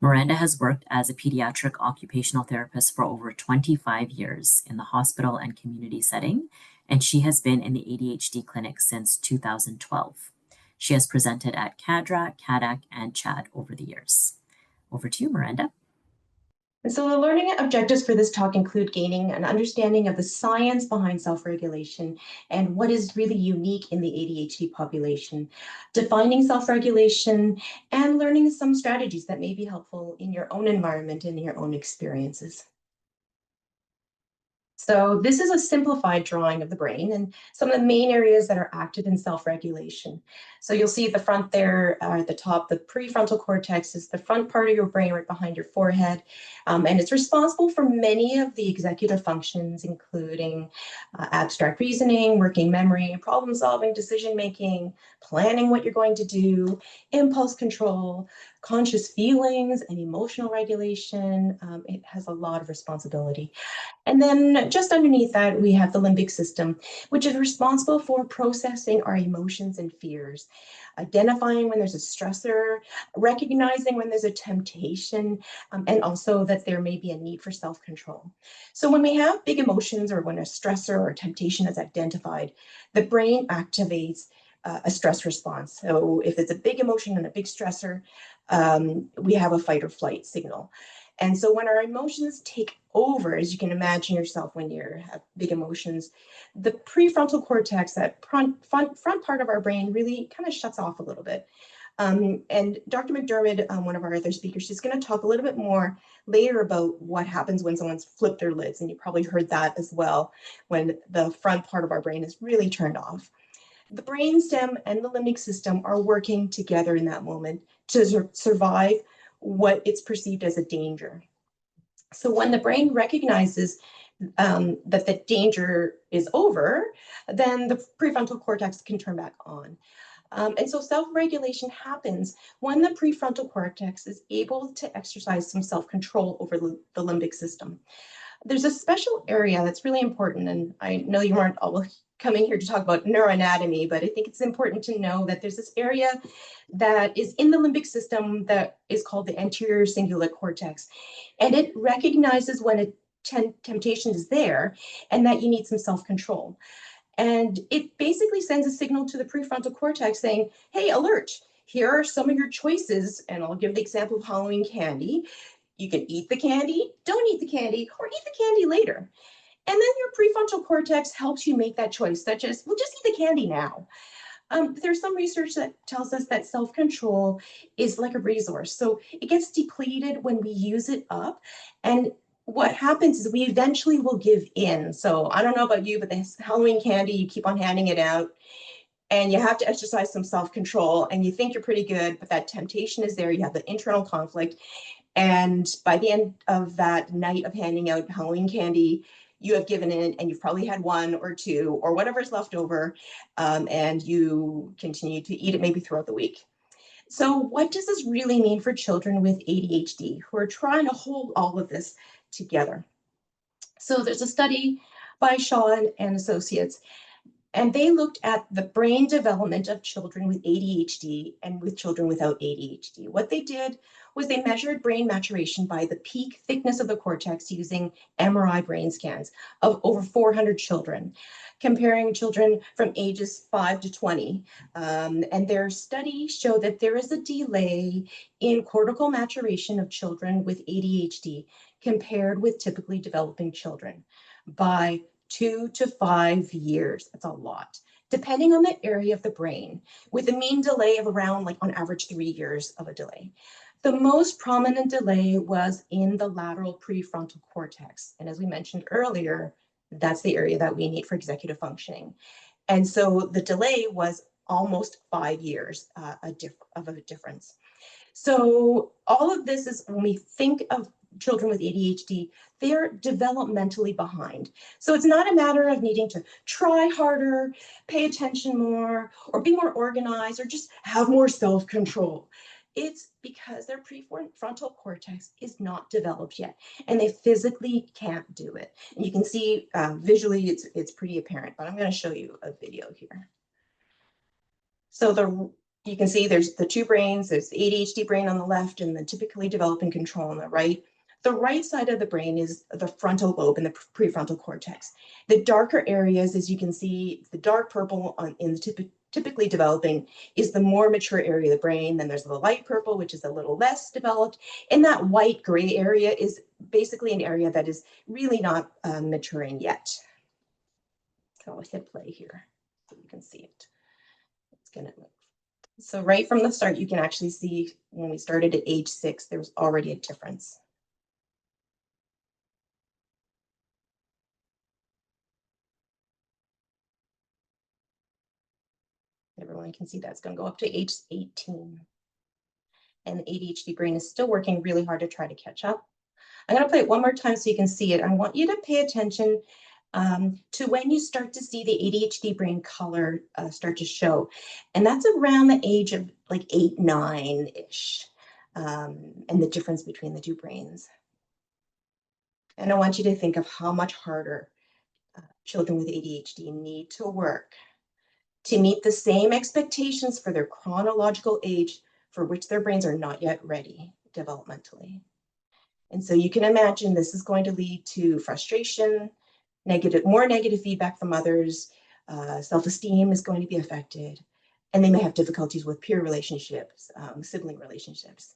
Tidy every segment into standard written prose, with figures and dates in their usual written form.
Miranda has worked as a pediatric occupational therapist for over 25 years in the hospital and community setting, and she has been in the ADHD clinic since 2012. She has presented at CADRA, CADAC, and CHAD over the years. Over to you, Miranda. And so the learning objectives for this talk include gaining an understanding of the science behind self-regulation and what is really unique in the ADHD population, defining self-regulation, and learning some strategies that may be helpful in your own environment and in your own experiences. So this is a simplified drawing of the brain and some of the main areas that are active in self-regulation. So you'll see at the front there, at the top, the prefrontal cortex is the front part of your brain right behind your forehead. And it's responsible for many of the executive functions, including abstract reasoning, working memory, problem solving, decision making, planning what you're going to do, impulse control, conscious feelings, and emotional regulation. It has a lot of responsibility. And then just underneath that, we have the limbic system, which is responsible for processing our emotions and fears, identifying when there's a stressor, recognizing when there's a temptation, and also that there may be a need for self-control. So when we have big emotions or when a stressor or temptation is identified, the brain activates a stress response. So if it's a big emotion and a big stressor, we have a fight or flight signal. And so when our emotions take over, as you can imagine yourself when you have big emotions, the prefrontal cortex, that front part of our brain, really kind of shuts off a little bit. And Dr. McDermott, one of our other speakers, she's going to talk a little bit more later about what happens when someone's flipped their lids. And you probably heard that as well, when the front part of our brain is really turned off. The brainstem and the limbic system are working together in that moment to survive what it's perceived as a danger. So when the brain recognizes that the danger is over, then the prefrontal cortex can turn back on. And so self-regulation happens when the prefrontal cortex is able to exercise some self-control over the limbic system. There's a special area that's really important, and I know you aren't all coming here to talk about neuroanatomy, but I think it's important to know that there's this area that is in the limbic system that is called the anterior cingulate cortex. And it recognizes when a temptation is there and that you need some self-control. And it basically sends a signal to the prefrontal cortex saying, hey, alert, here are some of your choices. And I'll give the example of Halloween candy. You can eat the candy, don't eat the candy, or eat the candy later. And then your prefrontal cortex helps you make that choice, such as, well, just eat the candy now. There's some research that tells us that self-control is like a resource. So it gets depleted when we use it up. And what happens is we eventually will give in. So I don't know about you, but this Halloween candy, you keep on handing it out. And you have to exercise some self-control. And you think you're pretty good, but that temptation is there. You have the internal conflict. And by the end of that night of handing out Halloween candy, you have given in and you've probably had one or two or whatever's left over, and you continue to eat it maybe throughout the week. So what does this really mean for children with ADHD who are trying to hold all of this together? So there's a study by Shaw and Associates, and they looked at the brain development of children with ADHD and with children without ADHD. What they did was they measured brain maturation by the peak thickness of the cortex using MRI brain scans of over 400 children, comparing children from ages 5 to 20. And their study showed that there is a delay in cortical maturation of children with ADHD compared with typically developing children by 2 to 5 years. That's a lot, depending on the area of the brain, with a mean delay of around, like on average, 3 years of a delay. The most prominent delay was in the lateral prefrontal cortex. And as we mentioned earlier, that's the area that we need for executive functioning. And so the delay was almost 5 years of a difference. So all of this is, when we think of children with ADHD, they're developmentally behind. So it's not a matter of needing to try harder, pay attention more, or be more organized, or just have more self-control. It's because their prefrontal cortex is not developed yet, and they physically can't do it. And you can see visually, it's pretty apparent, but I'm going to show you a video here. So you can see there's the two brains. There's the ADHD brain on the left and the typically developing control on the right. The right side of the brain is the frontal lobe and the prefrontal cortex. The darker areas, as you can see, the dark purple in the typically developing is the more mature area of the brain. Then there's the light purple, which is a little less developed. And that white gray area is basically an area that is really not maturing yet. So I'll hit play here so you can see it. It's going to move. So right from the start, you can actually see when we started at age 6, there was already a difference. Everyone can see that's going to go up to age 18. And the ADHD brain is still working really hard to try to catch up. I'm going to play it one more time so you can see it. I want you to pay attention to when you start to see the ADHD brain color start to show. And that's around the age of like 8, 9-ish, and the difference between the two brains. And I want you to think of how much harder children with ADHD need to work to meet the same expectations for their chronological age for which their brains are not yet ready developmentally. And so you can imagine this is going to lead to frustration, more negative feedback from others, self-esteem is going to be affected, and they may have difficulties with peer relationships, sibling relationships.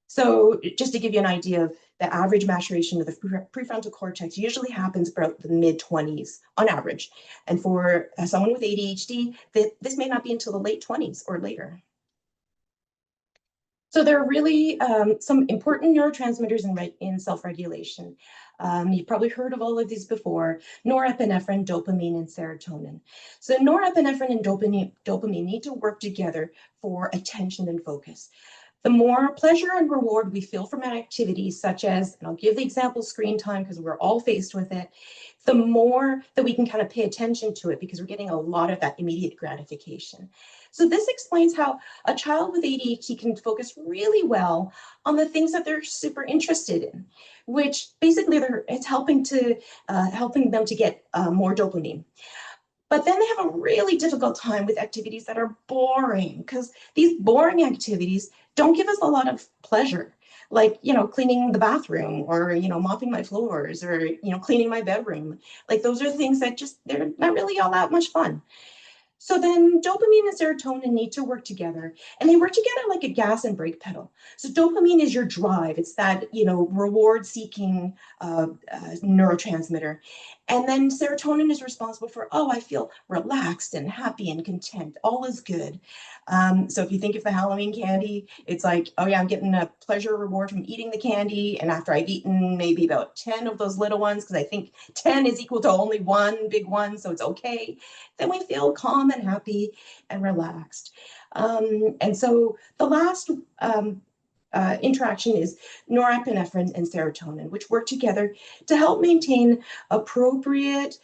So just to give you an idea of the average maturation of the prefrontal cortex usually happens about the mid-20s on average. And for someone with ADHD, this may not be until the late 20s or later. So there are really some important neurotransmitters in self-regulation. You've probably heard of all of these before: norepinephrine, dopamine, and serotonin. So norepinephrine and dopamine need to work together for attention and focus. The more pleasure and reward we feel from activities such as, and I'll give the example screen time because we're all faced with it, the more that we can kind of pay attention to it because we're getting a lot of that immediate gratification. So this explains how a child with ADHD can focus really well on the things that they're super interested in, which basically it's helping them to get more dopamine. But then they have a really difficult time with activities that are boring, because these boring activities don't give us a lot of pleasure, like, cleaning the bathroom or, mopping my floors or, cleaning my bedroom. Like, those are things that they're not really all that much fun. So then dopamine and serotonin need to work together, and they work together like a gas and brake pedal. So dopamine is your drive. It's that, reward-seeking neurotransmitter. And then serotonin is responsible for, I feel relaxed and happy and content. All is good. So if you think of the Halloween candy, it's like, oh yeah, I'm getting a pleasure reward from eating the candy. And after I've eaten maybe about 10 of those little ones, because I think 10 is equal to only one big one, so it's okay, then we feel calm and happy and relaxed. And so the last interaction is norepinephrine and serotonin, which work together to help maintain appropriate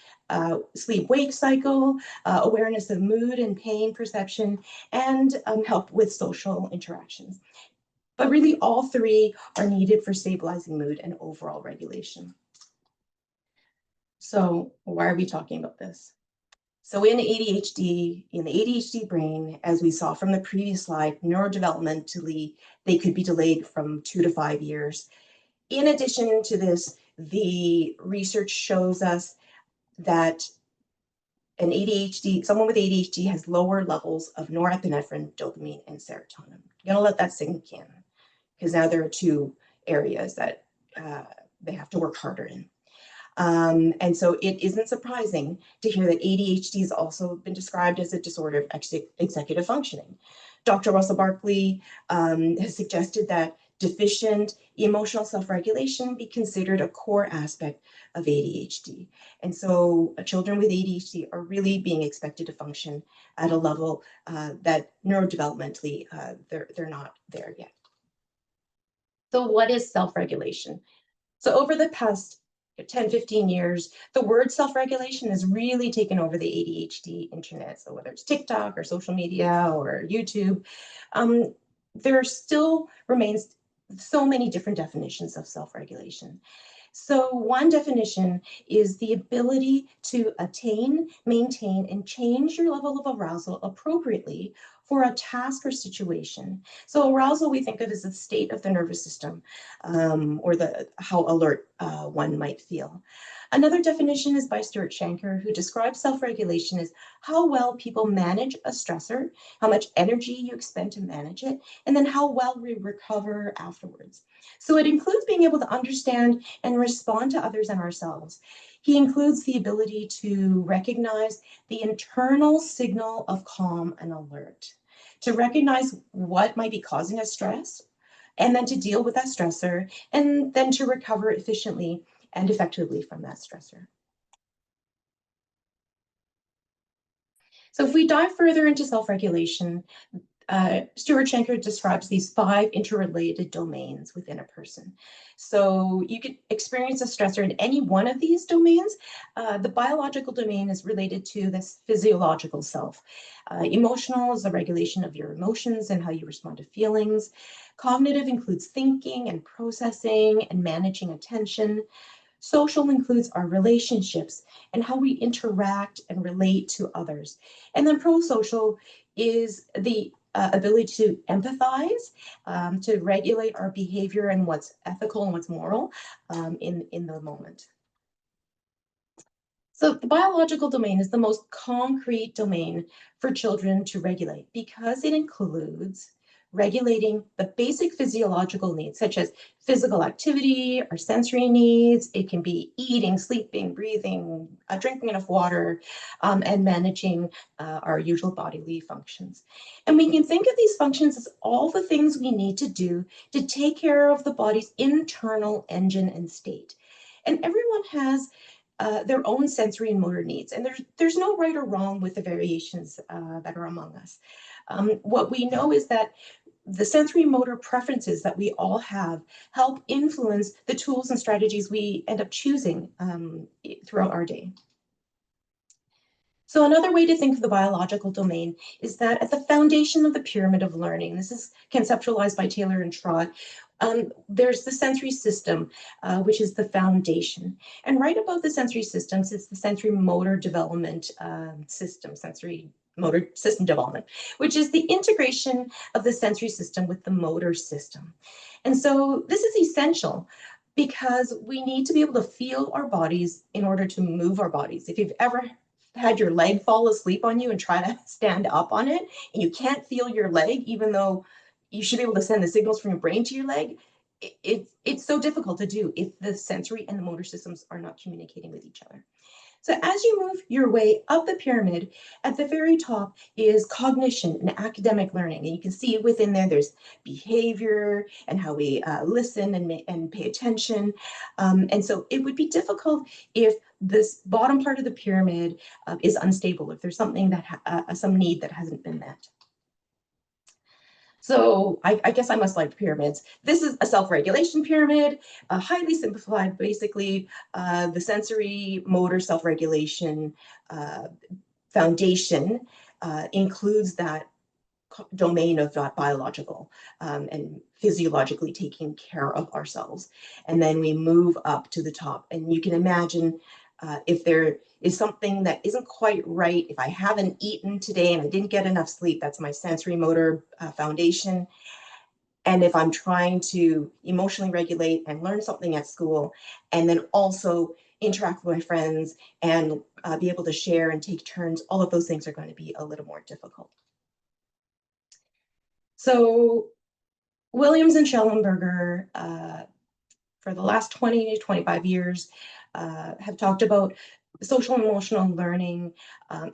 sleep-wake cycle, awareness of mood and pain perception, and help with social interactions. But really, all three are needed for stabilizing mood and overall regulation. So why are we talking about this? So in the ADHD brain, as we saw from the previous slide, neurodevelopmentally, they could be delayed from 2 to 5 years. In addition to this, the research shows us that someone with ADHD has lower levels of norepinephrine, dopamine, and serotonin. I'm gonna let that sink in, because now there are two areas that they have to work harder in. And so it isn't surprising to hear that ADHD has also been described as a disorder of executive functioning. Dr. Russell Barkley has suggested that deficient emotional self-regulation be considered a core aspect of ADHD. And so children with ADHD are really being expected to function at a level that neurodevelopmentally they're not there yet. So what is self-regulation? So over the past 10, 15 years, the word self-regulation has really taken over the ADHD internet. So whether it's TikTok or social media or YouTube, there still remains so many different definitions of self-regulation. So one definition is the ability to attain, maintain, and change your level of arousal appropriately for a task or situation. So arousal we think of as a state of the nervous system, or how alert one might feel. Another definition is by Stuart Shanker, who describes self-regulation as how well people manage a stressor, how much energy you expend to manage it, and then how well we recover afterwards. So it includes being able to understand and respond to others and ourselves. He includes the ability to recognize the internal signal of calm and alert, to recognize what might be causing us stress, and then to deal with that stressor, and then to recover efficiently and effectively from that stressor. So if we dive further into self-regulation, Stuart Shanker describes these 5 interrelated domains within a person. So you could experience a stressor in any one of these domains. The biological domain is related to this physiological self. Emotional is the regulation of your emotions and how you respond to feelings. Cognitive includes thinking and processing and managing attention. Social includes our relationships and how we interact and relate to others. And then pro-social is the ability to empathize, to regulate our behavior and what's ethical and what's moral in the moment. So the biological domain is the most concrete domain for children to regulate because it includes regulating the basic physiological needs, such as physical activity or sensory needs. It can be eating, sleeping, breathing, drinking enough water, and managing our usual bodily functions. And we can think of these functions as all the things we need to do to take care of the body's internal engine and state. And everyone has their own sensory and motor needs. And there's no right or wrong with the variations that are among us. What we know is that the sensory motor preferences that we all have help influence the tools and strategies we end up choosing throughout our day. So another way to think of the biological domain is that at the foundation of the pyramid of learning, this is conceptualized by Taylor and Trott, there's the sensory system, which is the foundation. And right above the sensory systems is the sensory motor development system, sensory motor system development, which is the integration of the sensory system with the motor system. And so this is essential because we need to be able to feel our bodies in order to move our bodies. If you've ever had your leg fall asleep on you and try to stand up on it, and you can't feel your leg, even though you should be able to send the signals from your brain to your leg, it's so difficult to do if the sensory and the motor systems are not communicating with each other. So as you move your way up the pyramid, at the very top is cognition and academic learning. And you can see within there's behavior and how we listen and pay attention. And so it would be difficult if this bottom part of the pyramid is unstable, if there's something that some need that hasn't been met. So I guess I must like pyramids. This is a self-regulation pyramid, highly simplified. Basically, the sensory motor self-regulation foundation includes that domain of biological and physiologically taking care of ourselves. And then we move up to the top. And you can imagine if there is something that isn't quite right, if I haven't eaten today and I didn't get enough sleep, that's my sensory motor foundation. And if I'm trying to emotionally regulate and learn something at school, and then also interact with my friends and be able to share and take turns, all of those things are going to be a little more difficult. So Williams and Schellenberger, for the last 20 to 25 years, have talked about social and emotional learning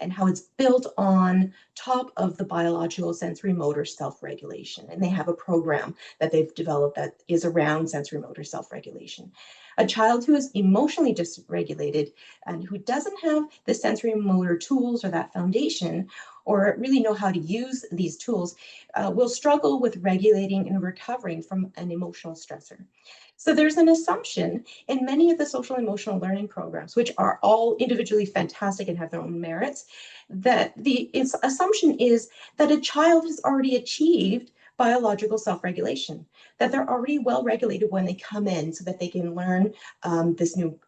and how it's built on top of the biological sensory motor self-regulation. And they have a program that they've developed that is around sensory motor self-regulation. A child who is emotionally dysregulated and who doesn't have the sensory motor tools or that foundation or really know how to use these tools will struggle with regulating and recovering from an emotional stressor. So there's an assumption in many of the social and emotional learning programs, which are all individually fantastic and have their own merits, that the assumption is that a child has already achieved biological self-regulation, that they're already well regulated when they come in so that they can learn this new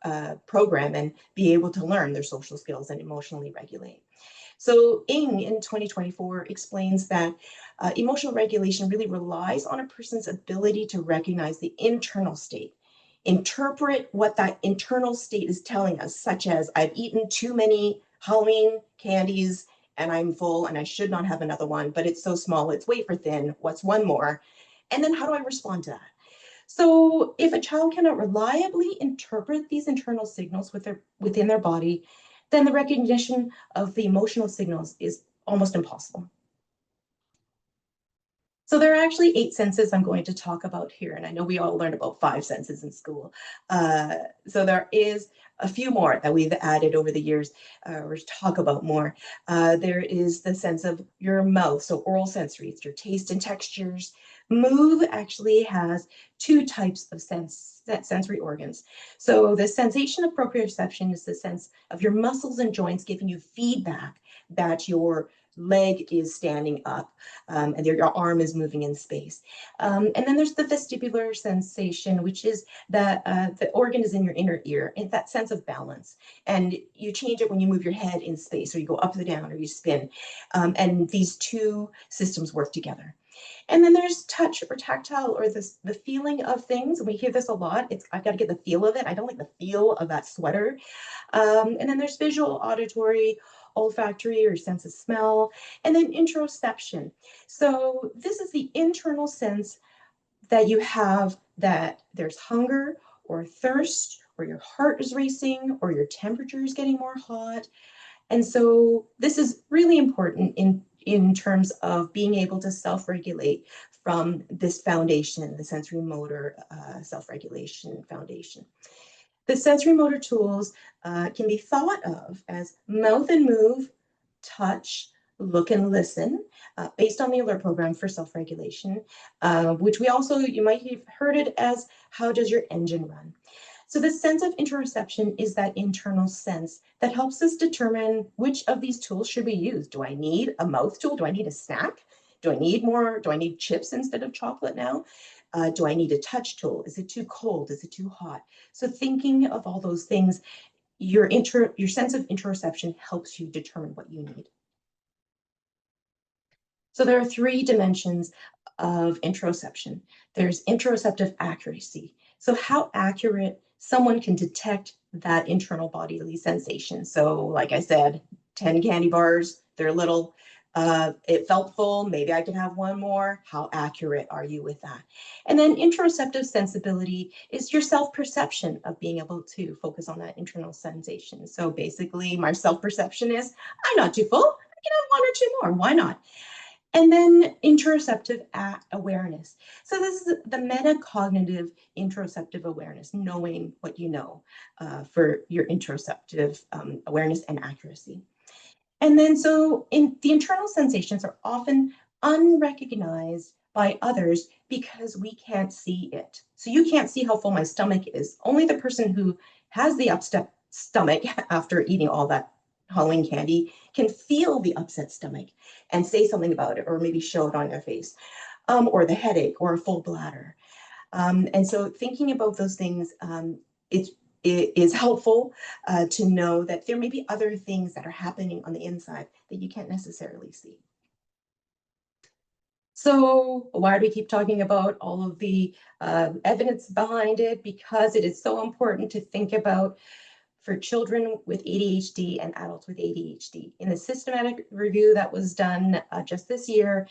program and be able to learn their social skills and emotionally regulate. So Ng in 2024 explains that emotional regulation really relies on a person's ability to recognize the internal state, interpret what that internal state is telling us, such as I've eaten too many Halloween candies and I'm full and I should not have another one, but it's so small, it's wafer thin, what's one more? And then how do I respond to that? So if a child cannot reliably interpret these internal signals within their body, then the recognition of the emotional signals is almost impossible. So there are actually 8 senses I'm going to talk about here, and I know we all learned about 5 senses in school. So there is a few more that we've added over the years, or talk about more. There is the sense of your mouth, so oral sensory, it's your taste and textures. Move actually has 2 types of sensory organs. So the sensation of proprioception is the sense of your muscles and joints giving you feedback that your leg is standing up and your arm is moving in space. And then there's the vestibular sensation, which is that the organ is in your inner ear, and that sense of balance. And you change it when you move your head in space, or you go up or down, or you spin. And these 2 systems work together. And then there's touch or tactile, or the feeling of things. We hear this a lot. I've got to get the feel of it. I don't like the feel of that sweater. And then there's visual, auditory, olfactory, or sense of smell, and then interoception. So this is the internal sense that you have that there's hunger or thirst, or your heart is racing, or your temperature is getting more hot. And so this is really important in terms of being able to self-regulate from this foundation, the sensory motor self-regulation foundation. The sensory motor tools can be thought of as mouth and move, touch, look and listen, based on the alert program for self-regulation, which we also, you might have heard it as, how does your engine run? So the sense of interoception is that internal sense that helps us determine which of these tools should we use. Do I need a mouth tool? Do I need a snack? Do I need more? Do I need chips instead of chocolate now? Do I need a touch tool? Is it too cold? Is it too hot? So thinking of all those things, your sense of interoception helps you determine what you need. So there are 3 dimensions of interoception. There's interoceptive accuracy. So how accurate someone can detect that internal bodily sensation. So like I said, 10 candy bars, they're little. It felt full, maybe I can have one more. How accurate are you with that? And then interoceptive sensibility is your self-perception of being able to focus on that internal sensation. So basically my self-perception is, I'm not too full, I can have 1 or 2 more, why not? And then interoceptive awareness. So this is the metacognitive interoceptive awareness, knowing what you know for your interoceptive awareness and accuracy. And then so the internal sensations are often unrecognized by others because we can't see it. So you can't see how full my stomach is. Only the person who has the upset stomach after eating all that Halloween candy can feel the upset stomach and say something about it, or maybe show it on their face, or the headache, or a full bladder. And so thinking about those things, it is helpful to know that there may be other things that are happening on the inside that you can't necessarily see. So why do we keep talking about all of the evidence behind it? Because it is so important to think about for children with ADHD and adults with ADHD. In the systematic review that was done just this year,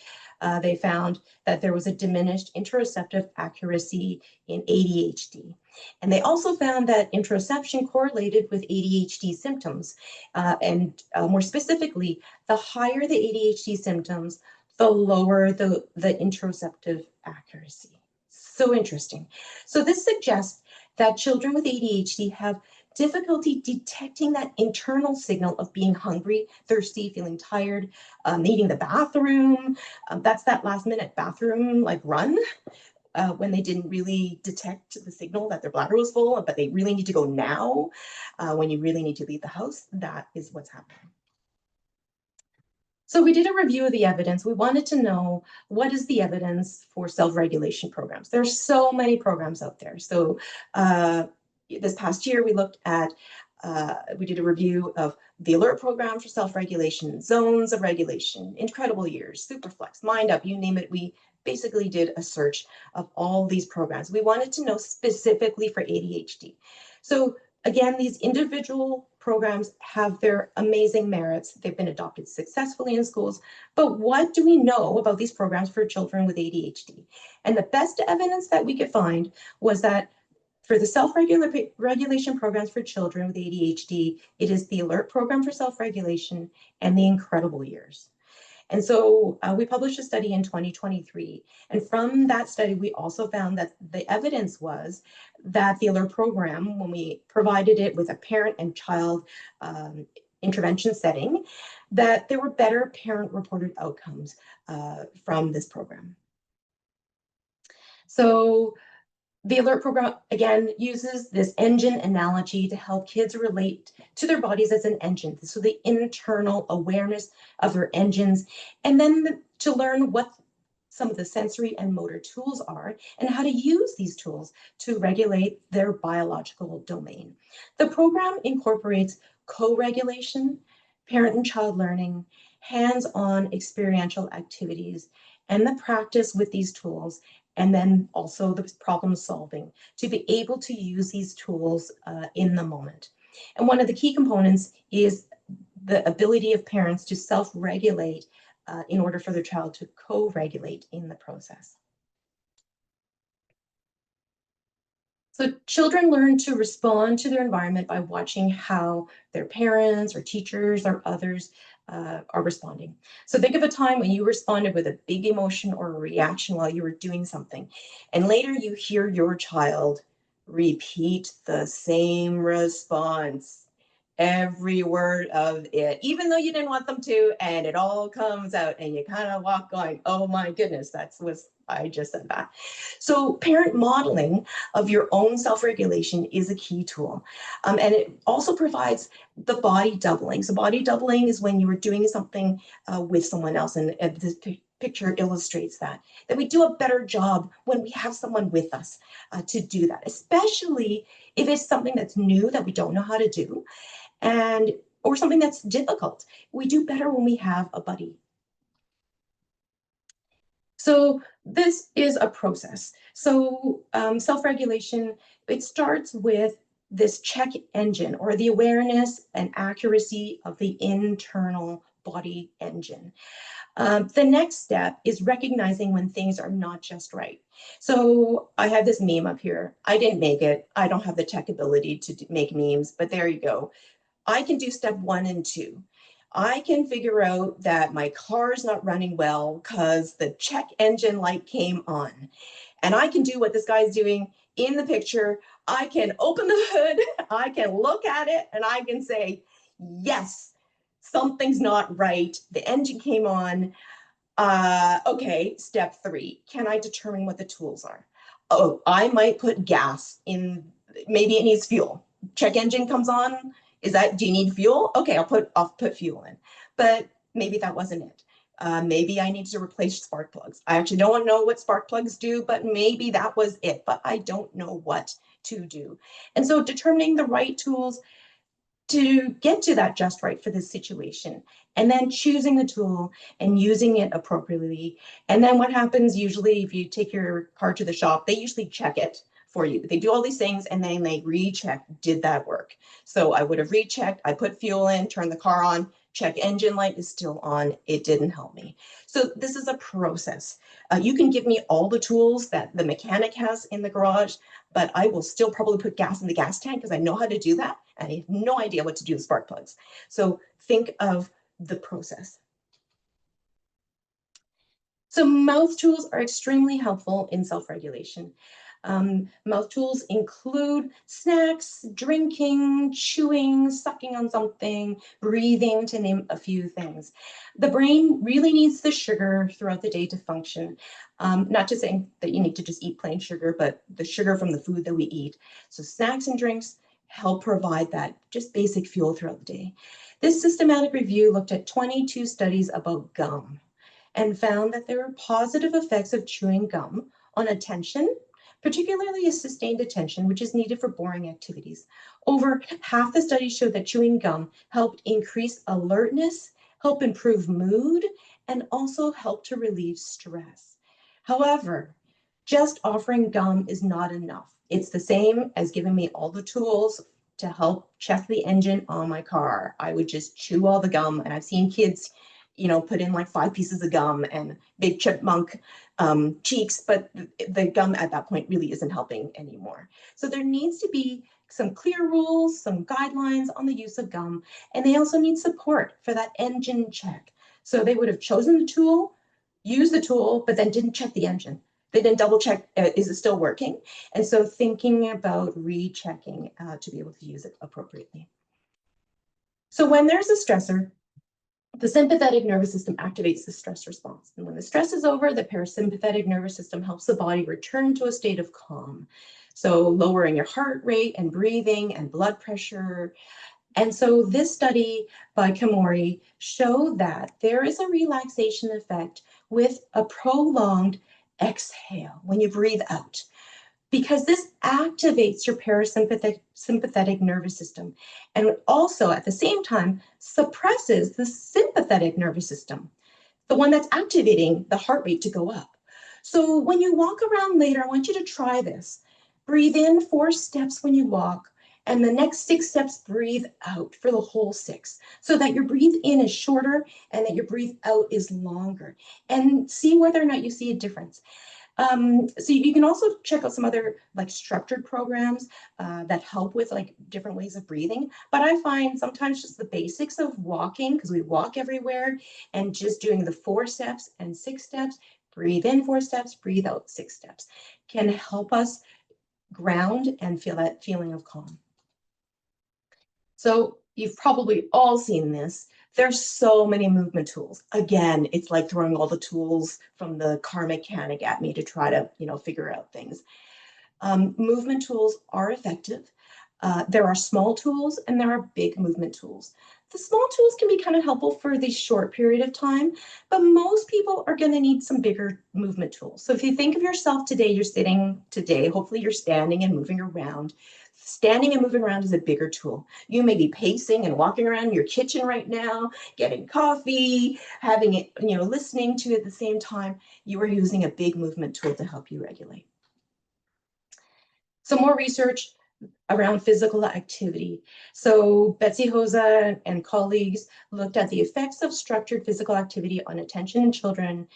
they found that there was a diminished interoceptive accuracy in ADHD. And they also found that interoception correlated with ADHD symptoms. And more specifically, the higher the ADHD symptoms, the lower the interoceptive accuracy. So interesting. So this suggests that children with ADHD have difficulty detecting that internal signal of being hungry, thirsty, feeling tired, needing the bathroom. That's that last minute bathroom like run when they didn't really detect the signal that their bladder was full, but they really need to go now when you really need to leave the house. That is what's happening. So we did a review of the evidence. We wanted to know, what is the evidence for self-regulation programs? There's so many programs out there. So this past year, we looked at We did a review of the alert program for self-regulation, zones of regulation, incredible years, superflex, mind up, you name it. We basically did a search of all these programs. We wanted to know specifically for ADHD. So again, these individual programs have their amazing merits. They've been adopted successfully in schools, but what do we know about these programs for children with ADHD? And the best evidence that we could find was that for the self-regulation programs for children with ADHD, it is the alert program for self-regulation and the incredible years. And so we published a study in 2023. And from that study, we also found that the evidence was that the alert program, when we provided it with a parent and child intervention setting, that there were better parent-reported outcomes from this program. So the alert program, again, uses this engine analogy to help kids relate to their bodies as an engine. So the internal awareness of their engines, and then to learn what some of the sensory and motor tools are and how to use these tools to regulate their biological domain. The program incorporates co-regulation, parent and child learning, hands-on experiential activities, and the practice with these tools, and then also the problem solving to be able to use these tools in the moment. And one of the key components is the ability of parents to self-regulate in order for their child to co-regulate in the process. So children learn to respond to their environment by watching how their parents or teachers or others are responding. So think of a time when you responded with a big emotion or a reaction while you were doing something, and later you hear your child repeat the same response, every word of it, even though you didn't want them to, and it all comes out, and you kind of walk going, oh my goodness, I just said that. So parent modeling of your own self-regulation is a key tool. And it also provides the body doubling. So body doubling is when you are doing something with someone else, and this picture illustrates that we do a better job when we have someone with us to do that, especially if it's something that's new that we don't know how to do, or something that's difficult. We do better when we have a buddy. So this is a process. So self-regulation, it starts with this check engine, or the awareness and accuracy of the internal body engine. The next step is recognizing when things are not just right. So I have this meme up here. I didn't make it. I don't have the tech ability to make memes, but there you go. I can do step 1 and 2. I can figure out that my car is not running well because the check engine light came on. And I can do what this guy's doing in the picture. I can open the hood, I can look at it, and I can say, yes, something's not right. The engine came on. Okay, step 3, can I determine what the tools are? Oh, I might put gas in, maybe it needs fuel. Check engine comes on. Do you need fuel? Okay, I'll put fuel in, but maybe that wasn't it. Maybe I need to replace spark plugs. I actually don't know what spark plugs do, but maybe that was it, but I don't know what to do. And so determining the right tools to get to that just right for this situation, and then choosing the tool and using it appropriately. And then what happens usually, if you take your car to the shop, they usually check it for you. They do all these things and then they recheck, did that work? So I would have rechecked, I put fuel in, turned the car on, check engine light is still on, it didn't help me. So this is a process. You can give me all the tools that the mechanic has in the garage, but I will still probably put gas in the gas tank because I know how to do that. And I have no idea what to do with spark plugs. So think of the process. So mouth tools are extremely helpful in self-regulation. Mouth tools include snacks, drinking, chewing, sucking on something, breathing, to name a few things. The brain really needs the sugar throughout the day to function. Not to say that you need to just eat plain sugar, but the sugar from the food that we eat. So snacks and drinks help provide that just basic fuel throughout the day. This systematic review looked at 22 studies about gum and found that there were positive effects of chewing gum on attention, particularly a sustained attention, which is needed for boring activities. Over half the studies showed that chewing gum helped increase alertness, help improve mood, and also help to relieve stress. However, just offering gum is not enough. It's the same as giving me all the tools to help check the engine on my car. I would just chew all the gum, and I've seen kids, put in like 5 pieces of gum and big chipmunk cheeks, but the gum at that point really isn't helping anymore. So there needs to be some clear rules, some guidelines on the use of gum, and they also need support for that engine check. So they would have chosen the tool, used the tool, but then didn't check the engine. They didn't double check, is it still working? And so thinking about rechecking to be able to use it appropriately. So when there's a stressor, the sympathetic nervous system activates the stress response. And when the stress is over, the parasympathetic nervous system helps the body return to a state of calm. So lowering your heart rate and breathing and blood pressure. And so this study by Kamori showed that there is a relaxation effect with a prolonged exhale when you breathe out, because this activates your sympathetic nervous system, and also at the same time suppresses the sympathetic nervous system, the one that's activating the heart rate to go up. So when you walk around later, I want you to try this. Breathe in 4 steps when you walk, and the next 6 steps, breathe out for the whole 6, so that your breathe in is shorter and that your breathe out is longer, and see whether or not you see a difference. So you can also check out some other like structured programs that help with like different ways of breathing. But I find sometimes just the basics of walking, because we walk everywhere, and just doing the 4 steps and 6 steps, breathe in 4 steps, breathe out 6 steps, can help us ground and feel that feeling of calm. So you've probably all seen this. There's so many movement tools. Again, it's like throwing all the tools from the car mechanic at me to try to, figure out things. Movement tools are effective. There are small tools and there are big movement tools. The small tools can be kind of helpful for the short period of time, but most people are going to need some bigger movement tools. So if you think of yourself today, you're sitting today, hopefully you're standing and moving around. Standing and moving around is a bigger tool. You may be pacing and walking around your kitchen right now, getting coffee, having it, listening to it at the same time. You are using a big movement tool to help you regulate. Some more research around physical activity. So Betsy Hosa and colleagues looked at the effects of structured physical activity on attention in children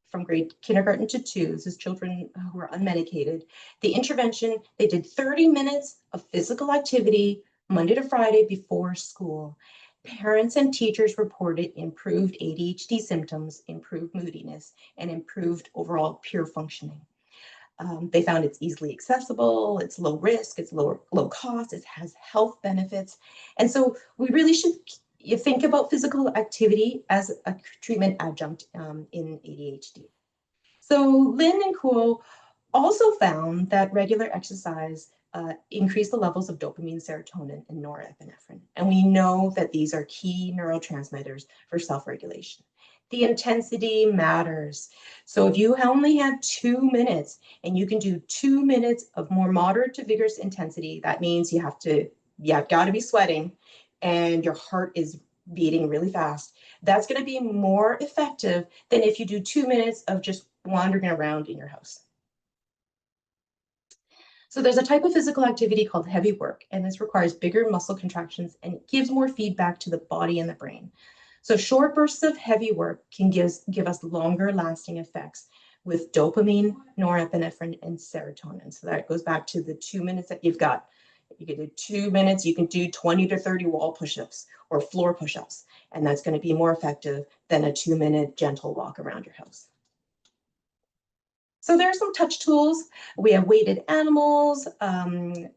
from grade kindergarten to 2. This is children who are unmedicated. The intervention, they did 30 minutes of physical activity Monday to Friday before school. Parents and teachers reported improved ADHD symptoms, improved moodiness, and improved overall peer functioning. They found it's easily accessible, it's low risk, it's low cost, it has health benefits. And so we really should think about physical activity as a treatment adjunct in ADHD. So Lin and Kuo also found that regular exercise increased the levels of dopamine, serotonin, and norepinephrine. And we know that these are key neurotransmitters for self-regulation. The intensity matters. So if you only have 2 minutes and you can do 2 minutes of more moderate to vigorous intensity, that means you've got to be sweating and your heart is beating really fast. That's going to be more effective than if you do 2 minutes of just wandering around in your house. So there's a type of physical activity called heavy work, and this requires bigger muscle contractions and it gives more feedback to the body and the brain. So short bursts of heavy work can give us longer lasting effects with dopamine, norepinephrine, and serotonin. So that goes back to the 2 minutes that you've got. You can do 2 minutes, you can do 20 to 30 wall push-ups or floor push-ups, and that's going to be more effective than a 2-minute gentle walk around your house. So there are some touch tools. We have weighted animals,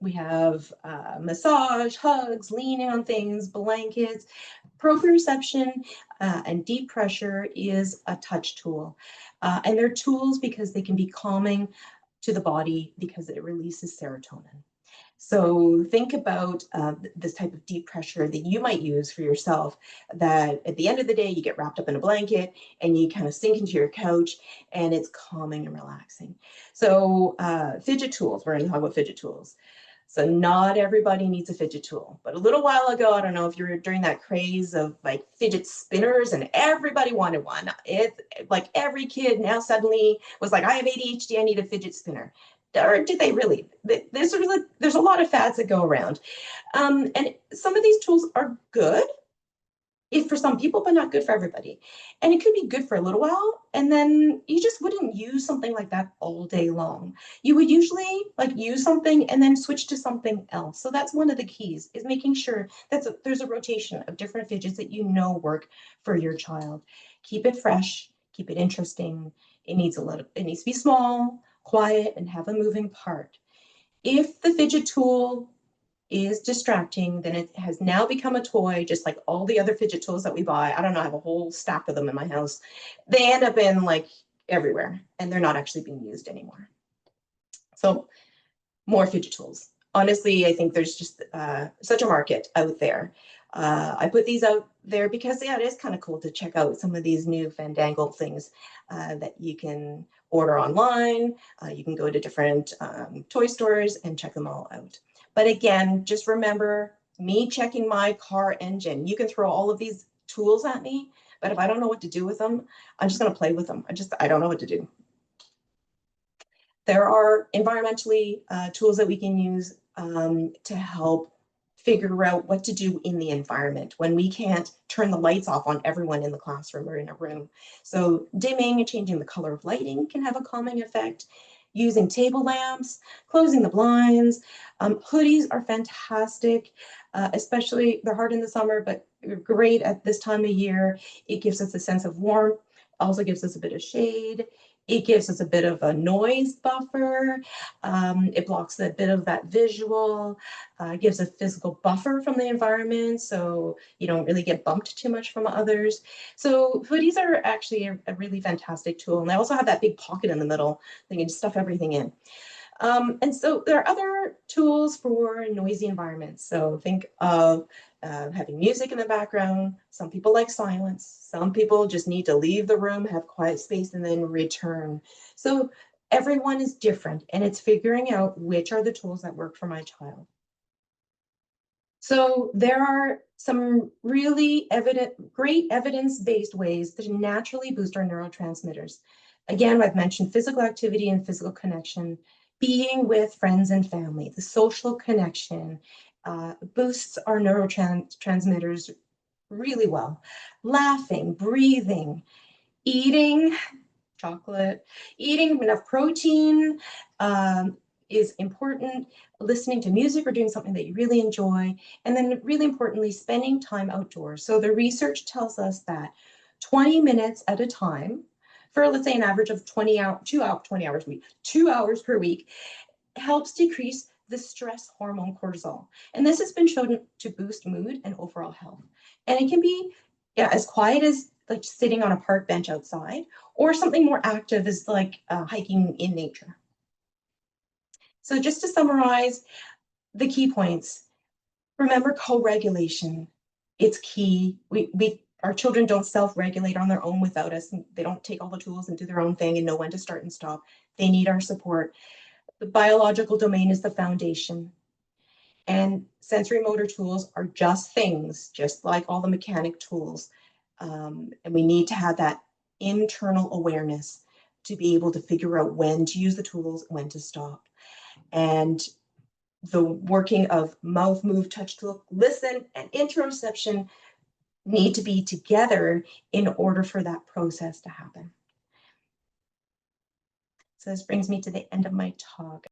we have massage, hugs, leaning on things, blankets. Proprioception and deep pressure is a touch tool. And they're tools because they can be calming to the body because it releases serotonin. So think about this type of deep pressure that you might use for yourself, that at the end of the day, you get wrapped up in a blanket and you kind of sink into your couch and it's calming and relaxing. So fidget tools, we're going to talk about fidget tools. So not everybody needs a fidget tool, but a little while ago, I don't know if you were during that craze of like fidget spinners and everybody wanted one. It's like every kid now suddenly was like, I have ADHD, I need a fidget spinner. Or did they really? There's a lot of fads that go around. And some of these tools are good if for some people, but not good for everybody. And it could be good for a little while, and then you just wouldn't use something like that all day long. You would usually like use something and then switch to something else. So that's one of the keys, is making sure that there's a rotation of different fidgets that you know work for your child. Keep it fresh, keep it interesting. It needs to be small, quiet, and have a moving part. If the fidget tool is distracting, then it has now become a toy, just like all the other fidget tools that we buy. I don't know, I have a whole stack of them in my house. They end up in like everywhere and they're not actually being used anymore. So more fidget tools. Honestly, I think there's just such a market out there. I put these out there because, yeah, it is kind of cool to check out some of these new fandangled things that you can order online. You can go to different toy stores and check them all out. But again, just remember me checking my car engine. You can throw all of these tools at me, but if I don't know what to do with them, I'm just going to play with them. I don't know what to do. There are environmentally tools that we can use to help figure out what to do in the environment when we can't turn the lights off on everyone in the classroom or in a room. So dimming and changing the color of lighting can have a calming effect. Using table lamps, closing the blinds. Hoodies are fantastic, especially they're hard in the summer, but great at this time of year. It gives us a sense of warmth, also gives us a bit of shade. It gives us a bit of a noise buffer. It blocks a bit of that visual, gives a physical buffer from the environment, so you don't really get bumped too much from others. So hoodies are actually a really fantastic tool. And they also have that big pocket in the middle that you can stuff everything in. And so there are other tools for noisy environments. So think of having music in the background. Some people like silence. Some people just need to leave the room, have quiet space, and then return. So everyone is different, and it's figuring out which are the tools that work for my child. So there are some really great evidence-based ways to naturally boost our neurotransmitters. Again, I've mentioned physical activity and physical connection, being with friends and family, the social connection boosts our neurotransmitters really well. Laughing, breathing, eating chocolate, eating enough protein is important, listening to music or doing something that you really enjoy, and then really importantly, spending time outdoors. So the research tells us that 20 minutes at a time, for let's say an average of 20 hours a week, 2 hours per week, helps decrease the stress hormone cortisol. And this has been shown to boost mood and overall health. And it can be as quiet as like sitting on a park bench outside, or something more active is like hiking in nature. So just to summarize the key points, remember co-regulation. It's key. Our children don't self-regulate on their own without us. They don't take all the tools and do their own thing and know when to start and stop. They need our support. The biological domain is the foundation. And sensory motor tools are just things, just like all the mechanic tools. And we need to have that internal awareness to be able to figure out when to use the tools, when to stop. And the working of mouth, move, touch, to look, listen, and interoception need to be together in order for that process to happen. So this brings me to the end of my talk.